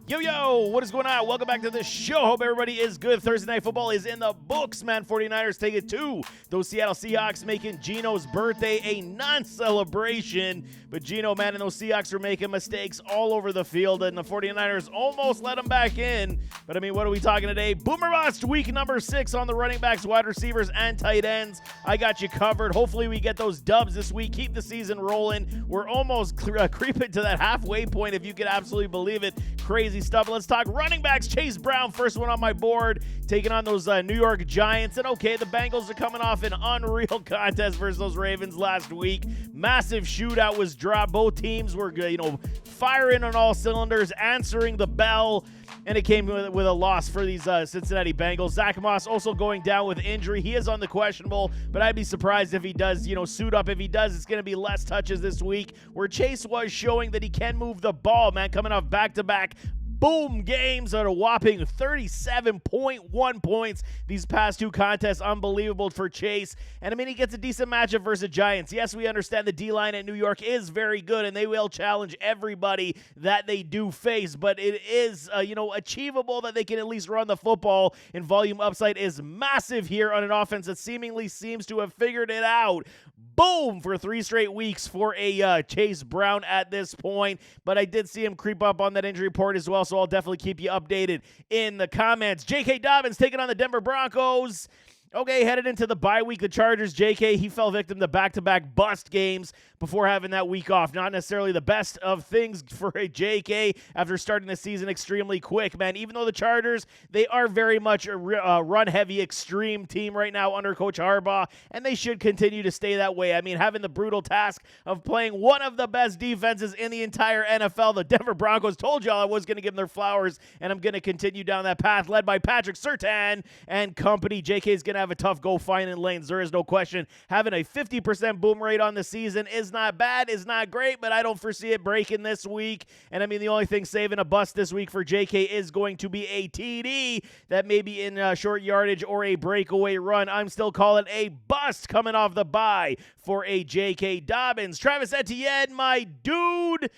Yo, what is going on? Welcome back to the show. Hope everybody is good. Thursday Night Football is in the books, man. 49ers take it to those Seattle Seahawks, making Geno's birthday a non-celebration. But Geno, man, and those Seahawks are making mistakes all over the field, and the 49ers almost let them back in. But, I mean, what are we talking today? Boomer Bust, week number 6 on the running backs, wide receivers, and tight ends. I got you covered. Hopefully we get those dubs this week. Keep the season rolling. We're almost creeping to that halfway point, if you could absolutely believe it. Crazy stuff. Let's talk running backs. Chase Brown, first one on my board, taking on those New York Giants. And okay, the Bengals are coming off an unreal contest versus those Ravens last week. Massive shootout was dropped. Both teams were, firing on all cylinders, answering the bell. And it came with a loss for these Cincinnati Bengals. Zach Moss also going down with injury. He is on the questionable, but I'd be surprised if he does, suit up. If he does, it's going to be less touches this week, where Chase was showing that he can move the ball, man, coming off back-to-back boom games at a whopping 37.1 points these past two contests. Unbelievable for Chase. And, I mean, he gets a decent matchup versus the Giants. Yes, we understand the D-line at New York is very good, and they will challenge everybody that they do face. But it is, achievable that they can at least run the football, and volume upside is massive here on an offense that seemingly seems to have figured it out. Boom for 3 straight weeks for a Chase Brown at this point. But I did see him creep up on that injury report as well, so I'll definitely keep you updated in the comments. J.K. Dobbins taking on the Denver Broncos. Okay, headed into the bye week, the Chargers, J.K., he fell victim to back-to-back bust games before having that week off. Not necessarily the best of things for a J.K. after starting the season extremely quick, man. Even though the Chargers, they are very much a run-heavy, extreme team right now under Coach Harbaugh, and they should continue to stay that way. I mean, having the brutal task of playing one of the best defenses in the entire NFL, the Denver Broncos, told y'all I was going to give them their flowers, and I'm going to continue down that path, led by Patrick Surtain and company. J.K. is going to have a tough go finding lanes. There is no question. Having a 50% boom rate on the season is not bad, is not great, but I don't foresee it breaking this week. And I mean, the only thing saving a bust this week for JK is going to be a TD that may be in short yardage or a breakaway run. I'm still calling a bust coming off the bye for a JK Dobbins. Travis Etienne, my dude,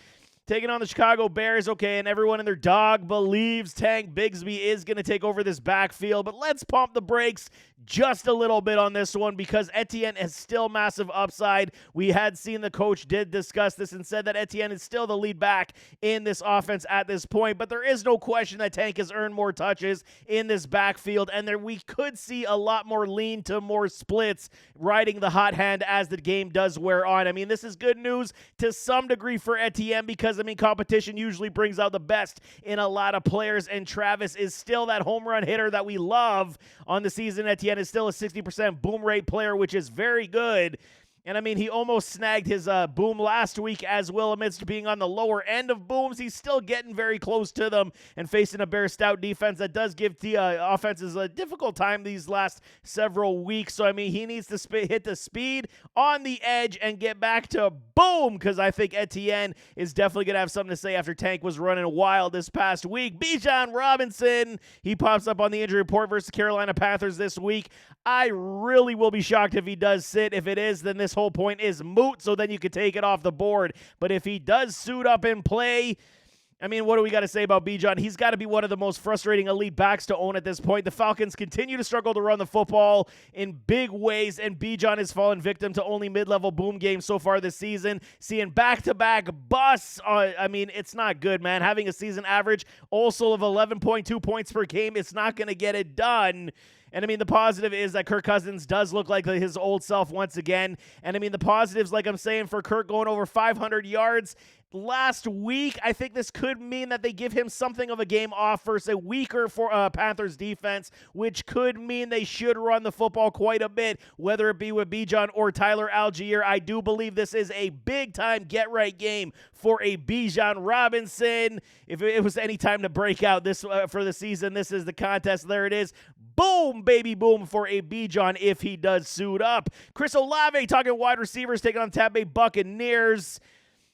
taking on the Chicago Bears. Okay, and everyone and their dog believes Tank Bigsby is going to take over this backfield, but let's pump the brakes just a little bit on this one, because Etienne has still massive upside. We had seen the coach did discuss this and said that Etienne is still the lead back in this offense at this point, but there is no question that Tank has earned more touches in this backfield, and we could see a lot more lean to more splits riding the hot hand as the game does wear on. I mean, this is good news to some degree for Etienne, because competition usually brings out the best in a lot of players, and Travis is still that home run hitter that we love on the season. Etienne is still a 60% boom rate player, which is very good. And, I mean, he almost snagged his boom last week as well. Amidst being on the lower end of booms, he's still getting very close to them and facing a Bears stout defense that does give the offenses a difficult time these last several weeks. So, I mean, he needs to hit the speed on the edge and get back to boom, because I think Etienne is definitely going to have something to say after Tank was running wild this past week. Bijan Robinson, he pops up on the injury report versus Carolina Panthers this week. I really will be shocked if he does sit. If it is, then this whole point is moot, so then you could take it off the board. But if he does suit up and play, I mean, what do we got to say about Bijan? He's got to be one of the most frustrating elite backs to own at this point. The Falcons continue to struggle to run the football in big ways, and Bijan has fallen victim to only mid-level boom games so far this season. Seeing back-to-back busts, I mean, it's not good, man. Having a season average also of 11.2 points per game, it's not going to get it done. And, I mean, the positive is that Kirk Cousins does look like his old self once again. And, I mean, the positives, like I'm saying, for Kirk going over 500 yards last week, I think this could mean that they give him something of a game off versus a weaker for Panthers defense, which could mean they should run the football quite a bit, whether it be with Bijan or Tyler Algier. I do believe this is a big-time get-right game for a Bijan Robinson. If it was any time to break out this for the season, this is the contest. There it is. Boom, baby, boom for a Bijan if he does suit up. Chris Olave talking wide receivers, taking on Tampa Bay Buccaneers.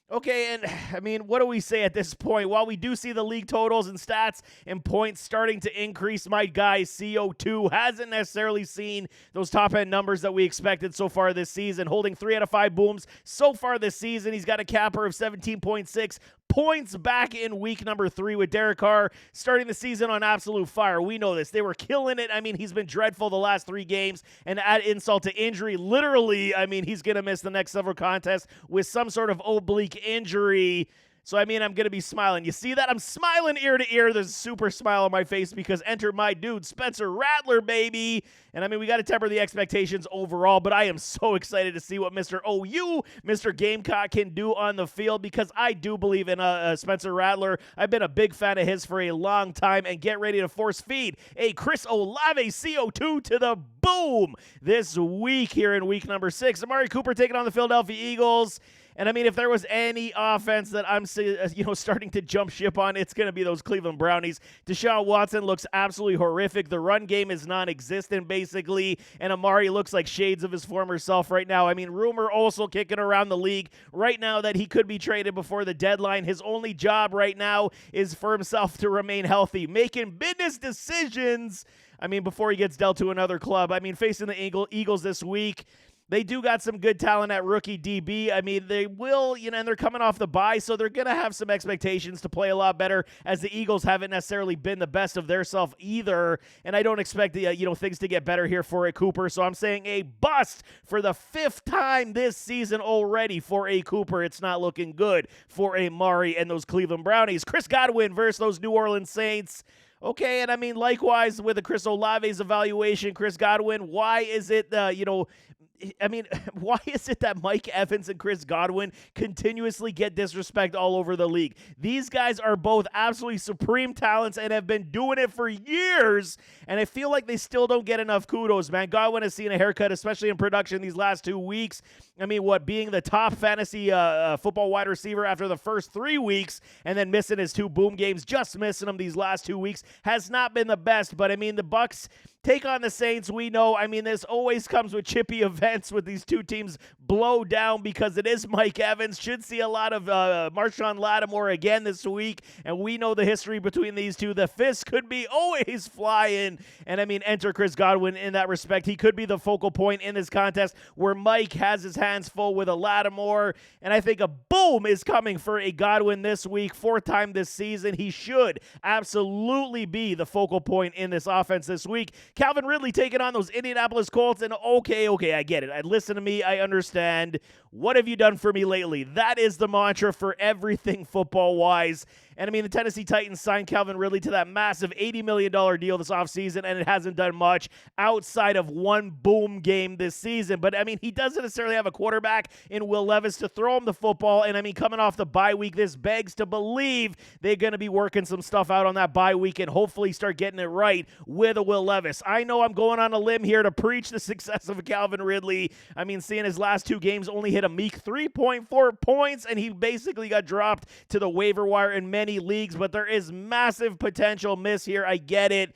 Okay, and I mean, what do we say at this point? While we do see the league totals and stats and points starting to increase, my guy CO2 hasn't necessarily seen those top-end numbers that we expected so far this season, holding 3 out of 5 booms so far this season. He's got a capper of 17.6 points back in week number 3 with Derek Carr starting the season on absolute fire. We know this. They were killing it. I mean, he's been dreadful the last 3 games, and add insult to injury. Literally, I mean, he's going to miss the next several contests with some sort of oblique injury. So, I mean, I'm going to be smiling. You see that? I'm smiling ear to ear. There's a super smile on my face because enter my dude, Spencer Rattler, baby. And, I mean, we got to temper the expectations overall, but I am so excited to see what Mr. OU, Mr. Gamecock can do on the field because I do believe in Spencer Rattler. I've been a big fan of his for a long time, and get ready to force feed a Chris Olave CO2 to the boom this week here in week number 6. Amari Cooper taking on the Philadelphia Eagles. And, I mean, if there was any offense that I'm starting to jump ship on, it's going to be those Cleveland Brownies. Deshaun Watson looks absolutely horrific. The run game is non-existent, basically, and Amari looks like shades of his former self right now. I mean, rumor also kicking around the league right now that he could be traded before the deadline. His only job right now is for himself to remain healthy, making business decisions, I mean, before he gets dealt to another club. I mean, facing the Eagles this week, they do got some good talent at rookie DB. I mean, they will, and they're coming off the bye, so they're going to have some expectations to play a lot better, as the Eagles haven't necessarily been the best of their self either. And I don't expect things to get better here for a Cooper. So I'm saying a bust for the 5th time this season already for a Cooper. It's not looking good for a Murray and those Cleveland Brownies. Chris Godwin versus those New Orleans Saints. Okay, and I mean, likewise with the Chris Olave's evaluation, Chris Godwin, why is it, why is it that Mike Evans and Chris Godwin continuously get disrespect all over the league? These guys are both absolutely supreme talents and have been doing it for years, and I feel like they still don't get enough kudos, man. Godwin has seen a haircut, especially in production these last 2 weeks. I mean, being the top fantasy football wide receiver after the first 3 weeks and then missing his 2 boom games, just missing them these last 2 weeks, has not been the best. But, I mean, the Bucs take on the Saints. We know, I mean, this always comes with chippy events with these 2 teams blow down because it is Mike Evans. Should see a lot of Marshawn Lattimore again this week, and we know the history between these 2. The fist could be always flying, and I mean, enter Chris Godwin in that respect. He could be the focal point in this contest where Mike has his hands full with a Lattimore, and I think a boom is coming for a Godwin this week. 4th time this season. He should absolutely be the focal point in this offense this week. Calvin Ridley taking on those Indianapolis Colts, and okay, I get it. Listen to me, I understand. What have you done for me lately? That is the mantra for everything football-wise. And, I mean, the Tennessee Titans signed Calvin Ridley to that massive $80 million deal this offseason, and it hasn't done much outside of 1 boom game this season. But, I mean, he doesn't necessarily have a quarterback in Will Levis to throw him the football. And, I mean, coming off the bye week, this begs to believe they're going to be working some stuff out on that bye week and hopefully start getting it right with a Will Levis. I know I'm going on a limb here to preach the success of Calvin Ridley. I mean, seeing his last 2 games only hit a meek 3.4 points, and he basically got dropped to the waiver wire in many leagues, but there is massive potential miss here. I get it.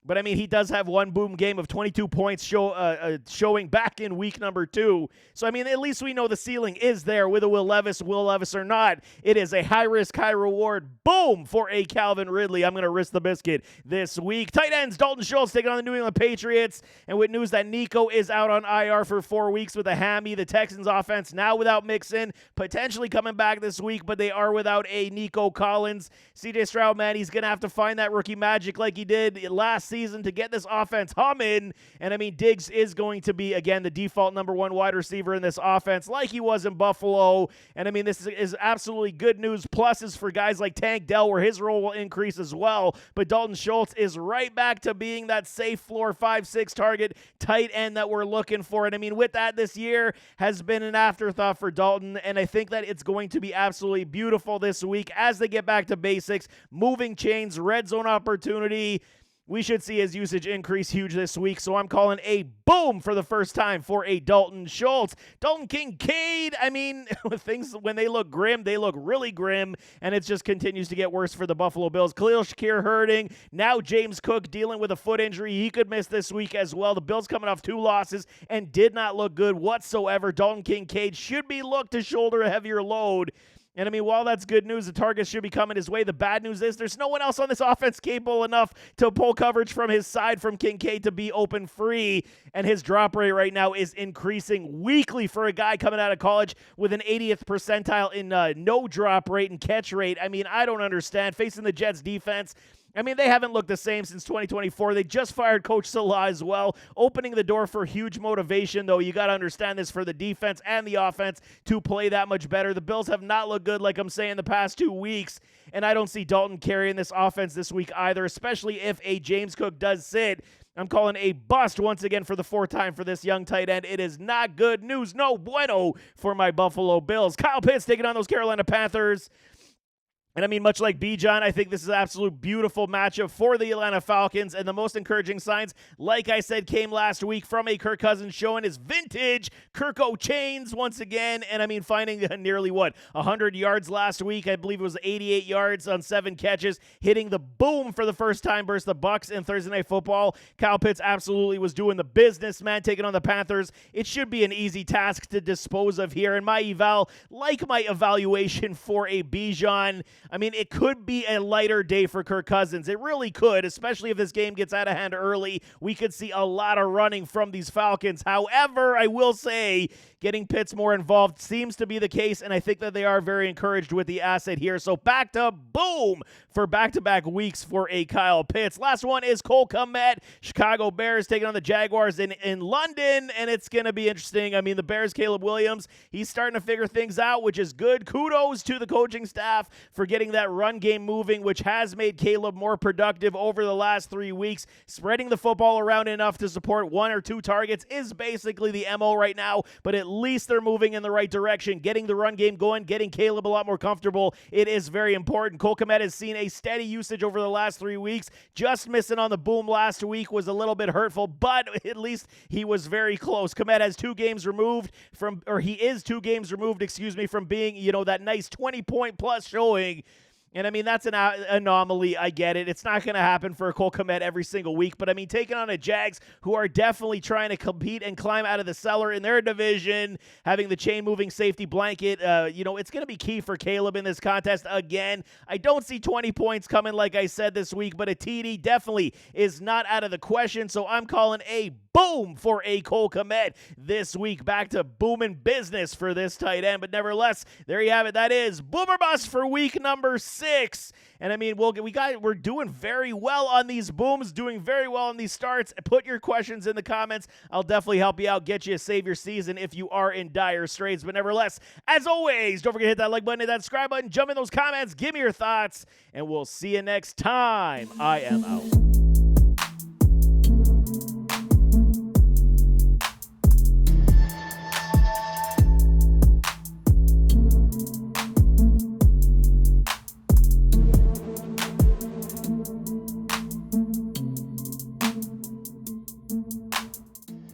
But, I mean, he does have 1 boom game of 22 points showing back in week number 2. So, I mean, at least we know the ceiling is there with a Will Levis or not. It is a high-risk, high-reward boom for a Calvin Ridley. I'm going to risk the biscuit this week. Tight ends, Dalton Schultz taking on the New England Patriots. And with news that Nico is out on IR for 4 weeks with a hammy, the Texans offense now without Mixon, potentially coming back this week, but they are without a Nico Collins. CJ Stroud, man, he's going to have to find that rookie magic like he did last season to get this offense humming. And, I mean, Diggs is going to be, again, the default number 1 wide receiver in this offense like he was in Buffalo. And, I mean, this is absolutely good news. Pluses for guys like Tank Dell, where his role will increase as well. But Dalton Schultz is right back to being that safe floor 5-6 target tight end that we're looking for. And, I mean, with that, this year has been an afterthought for Dalton. And I think that it's going to be absolutely beautiful this week as they get back to basics, moving chains, red zone opportunity. We should see his usage increase huge this week, so I'm calling a boom for the first time for a Dalton Schultz. Dalton Kincaid, I mean, things, when they look grim, they look really grim, and it just continues to get worse for the Buffalo Bills. Khalil Shakir hurting. Now James Cook dealing with a foot injury. He could miss this week as well. The Bills coming off 2 losses and did not look good whatsoever. Dalton Kincaid should be looked to shoulder a heavier load. And I mean, while that's good news, the targets should be coming his way. The bad news is there's no one else on this offense capable enough to pull coverage from his side from Kincaid to be open free. And his drop rate right now is increasing weekly for a guy coming out of college with an 80th percentile in no drop rate and catch rate. I mean, I don't understand. Facing the Jets defense, I mean, they haven't looked the same since 2024. They just fired Coach Salah as well, opening the door for huge motivation, though. You got to understand this for the defense and the offense to play that much better. The Bills have not looked good, like I'm saying, the past 2 weeks, and I don't see Dalton carrying this offense this week either, especially if a James Cook does sit. I'm calling a bust once again for the fourth time for this young tight end. It is not good news. No bueno for my Buffalo Bills. Kyle Pitts taking on those Carolina Panthers. And I mean, much like Bijan, I think this is an absolute beautiful matchup for the Atlanta Falcons. And the most encouraging signs, like I said, came last week from a Kirk Cousins showing his vintage Kirko chains once again. And I mean, finding nearly, 100 yards last week. I believe it was 88 yards on 7 catches, hitting the boom for the first time versus the Bucs in Thursday Night Football. Kyle Pitts absolutely was doing the business, man, taking on the Panthers. It should be an easy task to dispose of here. And my eval, like my evaluation for a Bijan, I mean, it could be a lighter day for Kirk Cousins. It really could, especially if this game gets out of hand early. We could see a lot of running from these Falcons. However, I will say getting Pitts more involved seems to be the case, and I think that they are very encouraged with the asset here. So back to boom for back-to-back weeks for a Kyle Pitts. Last one is Cole Kmet. Chicago Bears taking on the Jaguars in London, and it's going to be interesting. I mean, the Bears, Caleb Williams, he's starting to figure things out, which is good. Kudos to the coaching staff for getting that run game moving, which has made Caleb more productive over the last 3 weeks. Spreading the football around enough to support 1 or 2 targets is basically the MO right now, but at least they're moving in the right direction, getting the run game going, getting Caleb a lot more comfortable. It is very important. Cole Kmet has seen a steady usage over the last 3 weeks. Just missing on the boom last week was a little bit hurtful, but at least he was very close. Kmet has 2 games removed from, or he is 2 games removed, from being, that nice 20-point plus showing. And, I mean, that's an anomaly. I get it. It's not going to happen for Cole Kmet every single week. But, I mean, taking on a Jags who are definitely trying to compete and climb out of the cellar in their division, having the chain-moving safety blanket, it's going to be key for Caleb in this contest again. I don't see 20 points coming, like I said, this week. But a TD definitely is not out of the question. So I'm calling a boom for a Cole Kmet this week. Back to booming business for this tight end. But nevertheless, there you have it. That is Boomer Bust for week number 6. And I mean, we're doing very well on these booms, doing very well on these starts. Put your questions in the comments. I'll definitely help you out, get you a save your season if you are in dire straits. But nevertheless, as always, don't forget to hit that like button, hit that subscribe button, jump in those comments, give me your thoughts, and we'll see you next time. I am out.